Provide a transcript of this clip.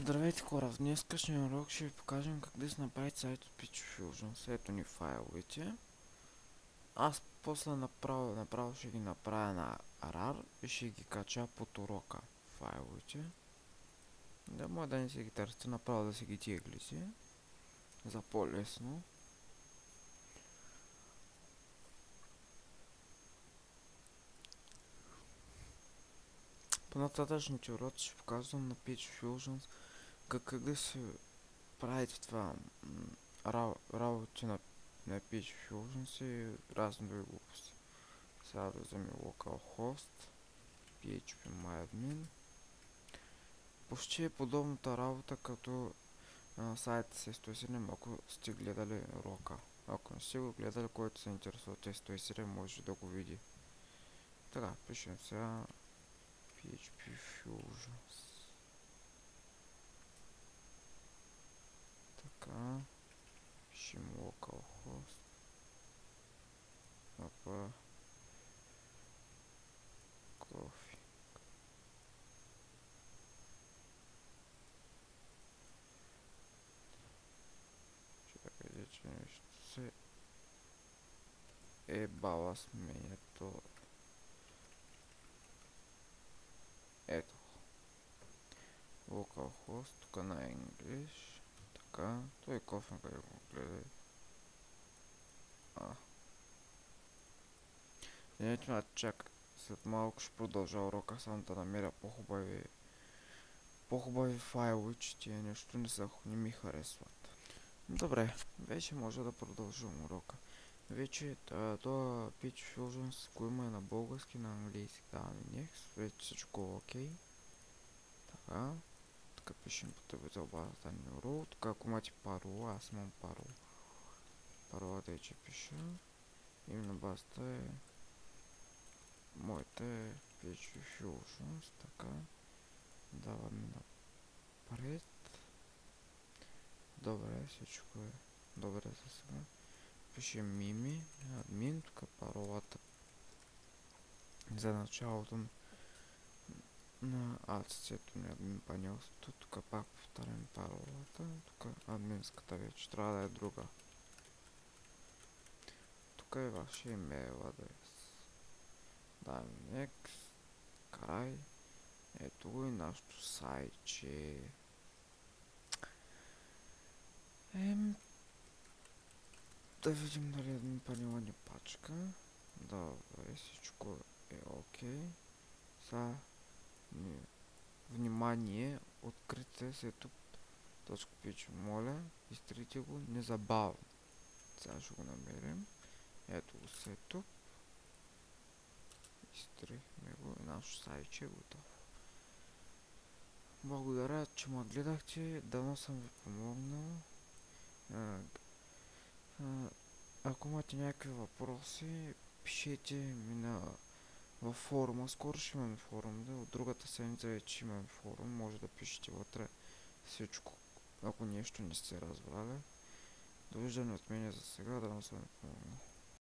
Здравейте хора, в днескашния урок ще ви покажем как да се направите сайт от Pitch Fusion. Ето ни файловете. Аз после направо ще ги направя на RAR и ще ги кача под урока файловете. Да може да не си ги търсите, направо да си ги теглите. За по-лесно. По нататъчните уроци ще показвам на Pitch Fusion как да се правите това работи на Pitch Fusion и разни други глупости. Сега да вземем localhost, phpMyAdmin. Почти е подобната работа като сайта с 107, ако сте гледали урока. Ако не сте го гледали, който се интересува от 107, може да го види. Така, пишем сега PHP Fusions. Така, пишем localhost. Апа, coffee. Чакайте, че нещо се бала сменято. Ето. Localhost, тук на English. Така, той кофе къде го гледай. Извинете ме, чак. След малко ще продължа урока, само да намеря по-хубави файлове, че тия нещо не ми харесват. Добре, вече може да продължим урока. Вече това Pitch Fusion го има и на български, и на английски. Даваме next, вече всичко е окей. Така, тук пишем потребител базата Neuro. Тук ако имате парола, аз имам парола. Паролата е, че пиша. Име на базата е... Моята е PHP Fusions, така. Даваме напред. Добре, всичко е добре за сега. Пишем мими, админ, тук паролата за началото на адсцето на админ панелството. Тук пак повтарям паролата. Тук админската вече трябва да е друга. Тук е вашия имейл адрес. Даваме next, край. Ето го и нашото сайтче. Да видим дали админ панела ни пачка. Добре, всичко е окей. Сега внимание, открите setup.ph. Моля, изтрите го незабавно. Сега ще го намерим. Ето го setup. Изтрихме го и нашото сайтче е готово. Благодаря, че ме гледахте. Дано съм ви помогнал. Ако имате някакви въпроси, пишете ми във форума. Скоро ще имаме форум, да. От другата седмица вече имаме форум. Може да пишете вътре всичко, ако нещо не сте разбрали. Довиждане от мен за сега, да не съм ви помогнал.